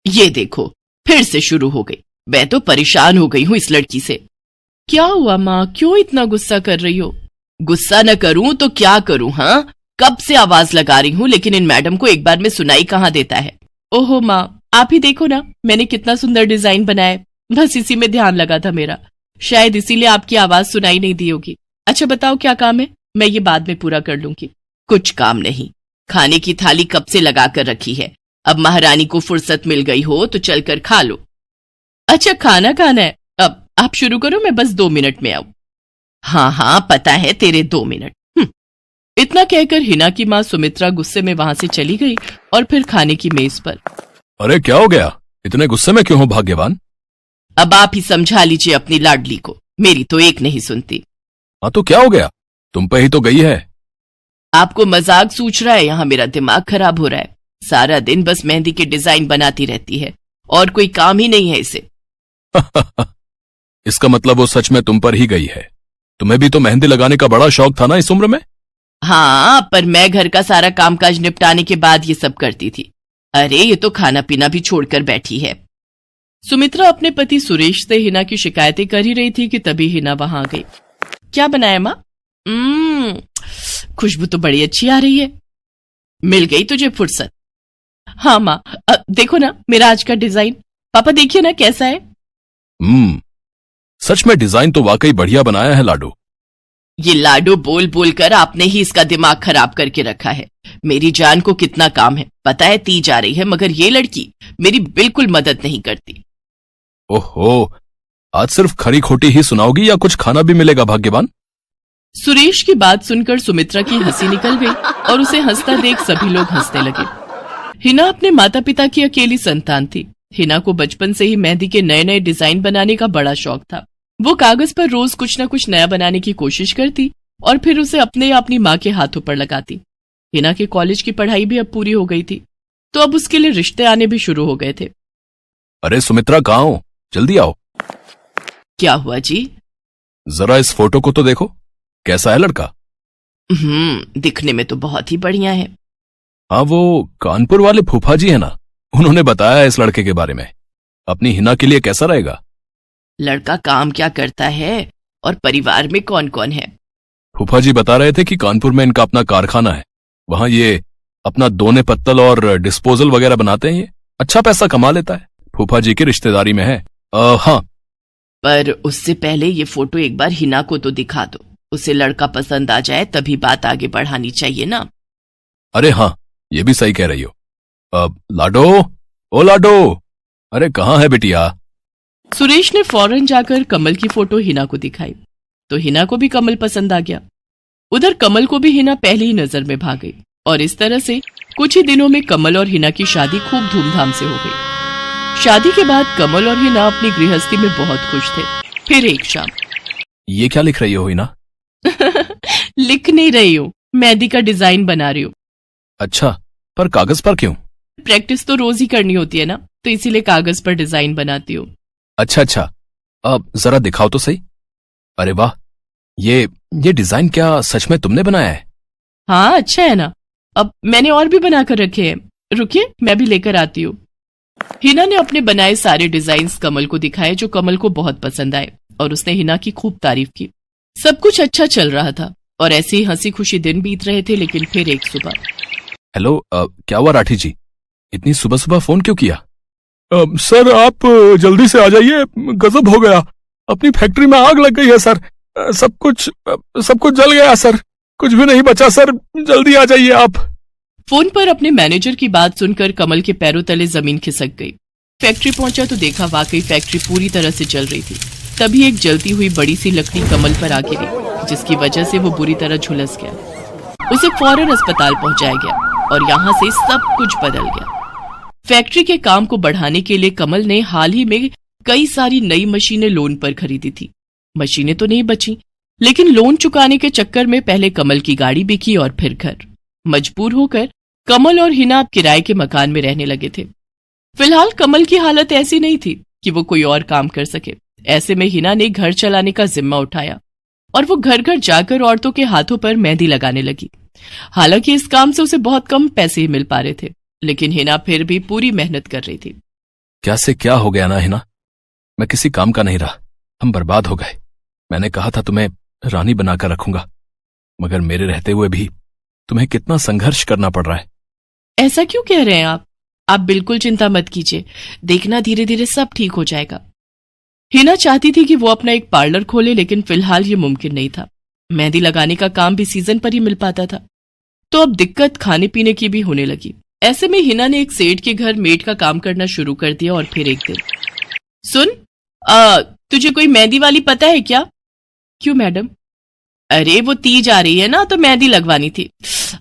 ये देखो, फिर से शुरू हो गई। मैं तो परेशान हो गई हूँ इस लड़की से। क्या हुआ माँ, क्यों इतना गुस्सा कर रही हो? गुस्सा न करूं तो क्या करूं? हाँ, कब से आवाज लगा रही हूँ, लेकिन इन मैडम को एक बार में सुनाई कहाँ देता है। ओहो माँ, आप ही देखो ना, मैंने कितना सुंदर डिजाइन बनाया, बस इसी में ध्यान लगा था मेरा, शायद इसीलिए आपकी आवाज सुनाई नहीं दी होगी। अच्छा बताओ क्या काम है, मैं ये बाद में पूरा कर लूंगी। कुछ काम नहीं, खाने की थाली कब से लगा कर रखी है, अब महारानी को फुर्सत मिल गई हो तो चलकर खा लो। अच्छा खाना खाना है, अब आप शुरू करो, मैं बस 2 मिनट में आऊं। हाँ हाँ पता है तेरे 2 मिनट। इतना कहकर हिना की माँ सुमित्रा गुस्से में वहां से चली गई और फिर खाने की मेज पर। अरे क्या हो गया, इतने गुस्से में क्यों हो भाग्यवान? अब आप ही समझा लीजिए अपनी लाडली को, मेरी तो एक नहीं सुनती। हाँ तो क्या हो गया, तुम पे ही तो गई है। आपको मजाक सूझ रहा है? यहाँ मेरा दिमाग खराब हो रहा है, सारा दिन बस मेहंदी के डिजाइन बनाती रहती है और कोई काम ही नहीं है इसे। इसका मतलब वो सच में तुम पर ही गई है। तुम्हें भी तो मेहंदी लगाने का बड़ा शौक था ना इस उम्र में। हाँ, पर मैं घर का सारा कामकाज निपटाने के बाद ये सब करती थी। अरे ये तो खाना पीना भी छोड़कर बैठी है। सुमित्रा अपने पति सुरेश से हिना की शिकायतें कर ही रही थी कि तभी हिना वहां आ गई। क्या बनाया माँ? खुशबू तो बड़ी अच्छी आ रही है। मिल गई तुझे फुर्सत। हाँ माँ, देखो ना मेरा आज का डिजाइन, पापा देखिए ना कैसा है। सच में डिजाइन तो वाकई बढ़िया बनाया है लाडो। ये लाडो बोल बोल कर आपने ही इसका दिमाग खराब करके रखा है। मेरी जान को कितना काम है पता है, ती जा रही है, मगर ये लड़की मेरी बिल्कुल मदद नहीं करती। ओहो, आज सिर्फ खरी खोटी ही सुनाओगी या कुछ खाना भी मिलेगा भाग्यवान? सुरेश की बात सुनकर सुमित्रा की हंसी निकल गई और उसे हंसता देख सभी लोग हंसने लगे। हिना अपने माता पिता की अकेली संतान थी। हिना को बचपन से ही मेहंदी के नए नए डिजाइन बनाने का बड़ा शौक था। वो कागज पर रोज कुछ न कुछ नया बनाने की कोशिश करती और फिर उसे अपने या अपनी माँ के हाथों पर लगाती। हिना के कॉलेज की पढ़ाई भी अब पूरी हो गई थी, तो अब उसके लिए रिश्ते आने भी शुरू हो गए थे। अरे सुमित्रा कहाँ हो, जल्दी आओ। क्या हुआ जी? जरा इस फोटो को तो देखो, कैसा है लड़का? दिखने में तो बहुत ही बढ़िया है। हाँ, वो कानपुर वाले फूफा जी है ना, उन्होंने बताया इस लड़के के बारे में। अपनी हिना के लिए कैसा रहेगा? लड़का काम क्या करता है और परिवार में कौन कौन है? फूफा जी बता रहे थे कि कानपुर में इनका अपना कारखाना है, वहां ये अपना दोने पत्तल और डिस्पोजल वगैरह बनाते हैं। ये अच्छा पैसा कमा लेता है, फूफा जी की रिश्तेदारी में है। हाँ, पर उससे पहले ये फोटो एक बार हिना को तो दिखा दो, उसे लड़का पसंद आ जाए तभी बात आगे बढ़ानी चाहिए ना। अरे हाँ, ये भी सही कह रही हो। लाडो, ओ लाडो, अरे कहाँ है बिटिया? सुरेश ने फौरन जाकर कमल की फोटो हिना को दिखाई तो हिना को भी कमल पसंद आ गया। उधर कमल को भी हिना पहली ही नजर में भाग गई और इस तरह से कुछ ही दिनों में कमल और हिना की शादी खूब धूमधाम से हो गई। शादी के बाद कमल और हिना अपनी गृहस्थी में बहुत खुश थे। फिर एक शाम। ये क्या लिख रही हो हिना? लिख नहीं रही हूँ, मेहंदी का डिजाइन बना रही हूँ। अच्छा, पर कागज पर क्यों? प्रैक्टिस तो रोज ही करनी होती है ना, तो इसीलिए कागज पर डिजाइन बनाती हूँ। अच्छा, अब जरा दिखाओ तो सही। अरे वाह, ये डिजाइन क्या सच में तुमने बनाया है? हाँ अच्छा है ना, अब मैंने और भी बनाकर रखे हैं, रुकिए मैं भी लेकर आती हूँ। हिना ने अपने बनाए सारे डिजाइन्स कमल को दिखाए, जो कमल को बहुत पसंद आए और उसने हिना की खूब तारीफ की। सब कुछ अच्छा चल रहा था और ऐसे ही हंसी खुशी दिन बीत रहे थे। लेकिन फिर एक सुबह। हेलो, क्या हुआ राठी जी, इतनी सुबह सुबह फोन क्यों किया? सर आप जल्दी से आ जाइए, गजब हो गया, अपनी फैक्ट्री में आग लग गई है सर, सब कुछ जल गया सर, कुछ भी नहीं बचा सर, जल्दी आ जाइए आप। फोन पर अपने मैनेजर की बात सुनकर कमल के पैरों तले जमीन खिसक गई। फैक्ट्री पहुंचा तो देखा वाकई फैक्ट्री पूरी तरह से जल रही थी। तभी एक जलती हुई बड़ी सी लकड़ी कमल पर आ गिरी, जिसकी वजह से वो बुरी तरह झुलस गया। उसे फौरन अस्पताल पहुंचाया गया और यहाँ से सब कुछ बदल गया। फैक्ट्री के काम को बढ़ाने के लिए कमल ने हाल ही में कई सारी नई मशीनें लोन पर खरीदी थी। मशीनें तो नहीं बची, लेकिन लोन चुकाने के चक्कर में पहले कमल की गाड़ी बिकी और फिर घर। मजबूर होकर कमल और हिना अब किराए के मकान में रहने लगे थे। फिलहाल कमल की हालत ऐसी नहीं थी कि वो कोई और काम कर सके। ऐसे में हिना ने घर चलाने का जिम्मा उठाया और वो घर घर जाकर औरतों के हाथों पर मेहंदी लगाने लगी। हालांकि इस काम से उसे बहुत कम पैसे ही मिल पा रहे थे, लेकिन हिना फिर भी पूरी मेहनत कर रही थी। क्या से क्या हो गया ना हिना, मैं किसी काम का नहीं रहा, हम बर्बाद हो गए। मैंने कहा था तुम्हें रानी बनाकर रखूंगा, मगर मेरे रहते हुए भी तुम्हें कितना संघर्ष करना पड़ रहा है। ऐसा क्यों कह रहे हैं आप बिल्कुल चिंता मत कीजिए, देखना धीरे धीरे सब ठीक हो जाएगा। हिना चाहती थी कि वो अपना एक पार्लर खोले, लेकिन फिलहाल ये मुमकिन नहीं था। मेहंदी लगाने का काम भी सीजन पर ही मिल पाता था, तो अब दिक्कत खाने पीने की भी होने लगी। ऐसे में हिना ने एक सेठ के घर मेड का काम करना शुरू कर दिया। और फिर एक दिन, सुन, तुझे कोई मेहंदी वाली पता है क्या? क्यों मैडम? अरे वो तीज आ रही है ना, तो मेहंदी लगवानी थी।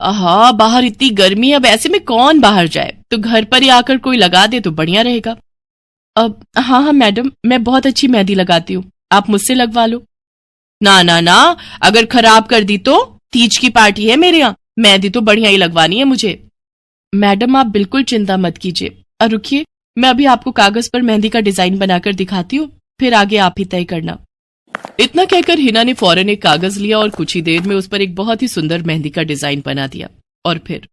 हाँ, बाहर इतनी गर्मी है, अब ऐसे में कौन बाहर जाए, तो घर पर ही आकर कोई लगा दे तो बढ़िया रहेगा। अब हाँ मैडम, मैं बहुत अच्छी मेहंदी लगाती हूँ, आप मुझसे लगवा लो। ना ना ना, अगर खराब कर दी तो? तीज की पार्टी है मेरे यहाँ, मेहंदी तो बढ़िया ही लगवानी है मुझे। मैडम आप बिल्कुल चिंता मत कीजिए, और रुकिए, मैं अभी आपको कागज पर मेहंदी का डिजाइन बनाकर दिखाती हूँ, फिर आगे आप ही तय करना। इतना कहकर हिना ने फौरन एक कागज लिया और कुछ ही देर में उस पर एक बहुत ही सुंदर मेहंदी का डिजाइन बना दिया। और फिर,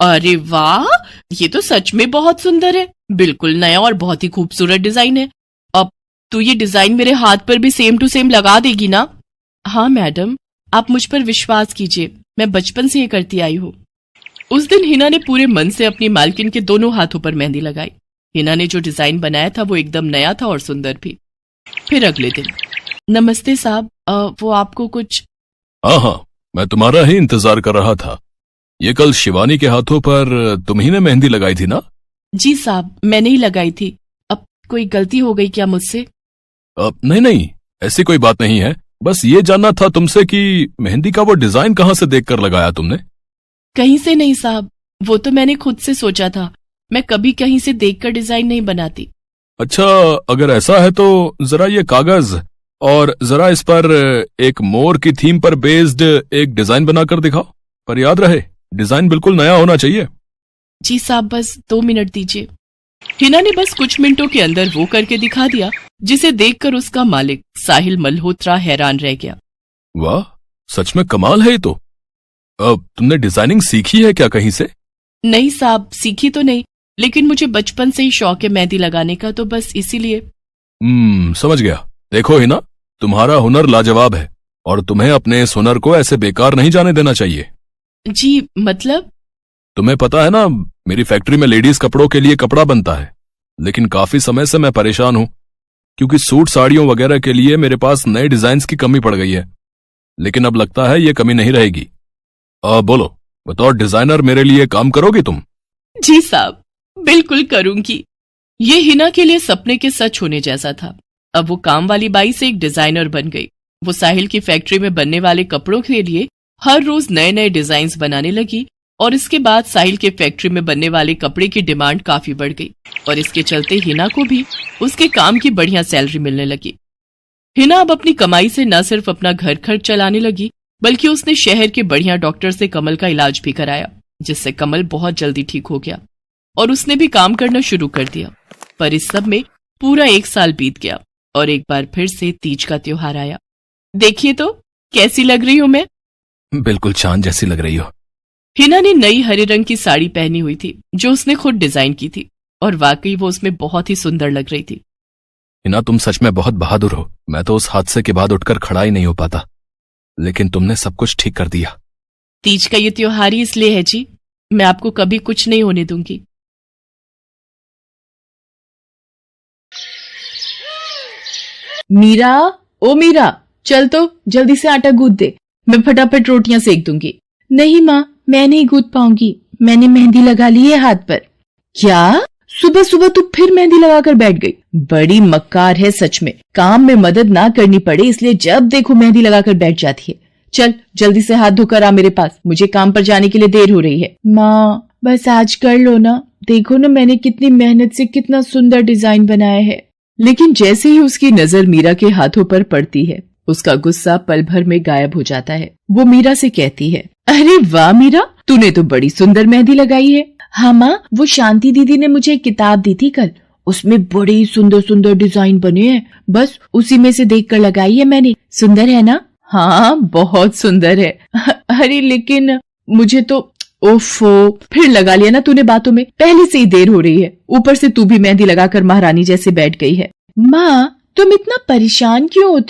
अरे वाह, ये तो सच में बहुत सुंदर है, बिल्कुल नया और बहुत ही खूबसूरत डिजाइन है। अब तू ये डिजाइन मेरे हाथ पर भी सेम टू सेम लगा देगी ना? हाँ मैडम, आप मुझ पर विश्वास कीजिए, मैं बचपन से ये करती आई हूँ। उस दिन हिना ने पूरे मन से अपनी मालकिन के दोनों हाथों पर मेहंदी लगाई। हिना ने जो डिजाइन बनाया था वो एकदम नया था और सुंदर भी। फिर अगले दिन, नमस्ते साहब, वो आपको कुछ? हाँ, मैं तुम्हारा ही इंतजार कर रहा था। ये कल शिवानी के हाथों पर तुम ही ने मेहंदी लगाई थी ना? जी साहब, मैंने ही लगाई थी। अब कोई गलती हो गई क्या मुझसे? नहीं, ऐसी कोई बात नहीं है, बस ये जानना था तुमसे कि मेहंदी का वो डिजाइन कहाँ से देखकर लगाया तुमने? कहीं से नहीं साहब, वो तो मैंने खुद से सोचा था, मैं कभी कहीं से देखकर डिजाइन नहीं बनाती। अच्छा, अगर ऐसा है तो जरा ये कागज और जरा इस पर एक मोर की थीम पर बेस्ड एक डिजाइन बनाकर दिखाओ, पर याद रहे डिजाइन बिल्कुल नया होना चाहिए। जी साहब, बस 2 मिनट दीजिए। हिना ने बस कुछ मिनटों के अंदर वो करके दिखा दिया, जिसे देखकर उसका मालिक साहिल मल्होत्रा हैरान रह गया। वाह, सच में कमाल है ये तो। अब तुमने डिजाइनिंग सीखी है क्या कहीं से? नहीं साहब, सीखी तो नहीं, लेकिन मुझे बचपन से ही शौक है मेहंदी लगाने का, तो बस इसीलिए। समझ गया। देखो हिना, तुम्हारा हुनर लाजवाब है और तुम्हें अपने इस हुनर को ऐसे बेकार नहीं जाने देना चाहिए। जी मतलब? तुम्हें पता है ना, मेरी फैक्ट्री में लेडीज कपड़ों के लिए कपड़ा बनता है, लेकिन काफी समय से मैं परेशान हूं, क्योंकि सूट साड़ियों वगैरह के लिए मेरे पास नए डिजाइन की कमी पड़ गई है। लेकिन अब लगता है ये कमी नहीं रहेगी। बोलो, बतौर डिजाइनर मेरे लिए काम करोगी तुम? जी साहब, बिल्कुल करूंगी। ये हिना के लिए सपने के सच होने जैसा था। अब वो काम वाली बाई से एक डिजाइनर बन गई। वो साहिल की फैक्ट्री में बनने वाले कपड़ों के लिए हर रोज नए नए डिजाइन बनाने लगी, और इसके बाद साहिल के फैक्ट्री में बनने वाले कपड़े की डिमांड काफी बढ़ गई, और इसके चलते हिना को भी उसके काम की बढ़िया सैलरी मिलने लगी। हिना अब अपनी कमाई से न सिर्फ अपना घर खर्च चलाने लगी, बल्कि उसने शहर के बढ़िया डॉक्टर से कमल का इलाज भी कराया, जिससे कमल बहुत जल्दी ठीक हो गया और उसने भी काम करना शुरू कर दिया। पर इस सब में पूरा 1 साल बीत गया और एक बार फिर से तीज का त्योहार आया। देखिए तो कैसी लग रही हूं मैं? बिल्कुल चांद जैसी लग रही हो। हिना ने नई हरे रंग की साड़ी पहनी हुई थी, जो उसने खुद डिजाइन की थी, और वाकई वो उसमें बहुत ही सुंदर लग रही थी। हिना, तुम सच में बहुत बहादुर हो। मैं तो उस हादसे के बाद उठकर खड़ा ही नहीं हो पाता, लेकिन तुमने सब कुछ ठीक कर दिया। तीज का ये त्योहार ही इसलिए है जी, मैं आपको कभी कुछ नहीं होने दूंगी। मीरा, ओ मीरा, चल तो जल्दी से आटा गूंथ दे, मैं फटाफट रोटियां सेक दूंगी। नहीं माँ, मैं नहीं गूंथ पाऊंगी, मैंने मेहंदी लगा ली है हाथ पर। क्या? सुबह सुबह तू फिर मेहंदी लगाकर बैठ गई? बड़ी मक्कार है सच में, काम में मदद ना करनी पड़े इसलिए जब देखो मेहंदी लगाकर बैठ जाती है। चल जल्दी से हाथ धोकर आ मेरे पास, मुझे काम पर जाने के लिए देर हो रही है। माँ बस आज कर लो ना, देखो ना मैंने कितनी मेहनत से कितना सुंदर डिजाइन बनाया है। लेकिन जैसे ही उसकी नजर मीरा के हाथों पर पड़ती है, उसका गुस्सा पल भर में गायब हो जाता है। वो मीरा से कहती है, अरे वाह मीरा, तूने तो बड़ी सुंदर मेहंदी लगाई है। हाँ माँ, वो शांति दीदी ने मुझे एक किताब दी थी कल, उसमें बड़े ही सुंदर सुंदर डिजाइन बने हैं, बस उसी में से देखकर लगाई है मैंने। सुंदर है ना? हाँ बहुत सुंदर है। अरे लेकिन मुझे तो ओफो, फिर लगा लिया ना तूने बातों में। पहले से ही देर हो रही है, ऊपर से तू भी मेहंदी लगाकर महारानी जैसे बैठ गई है। माँ, तुम इतना परेशान क्यों होती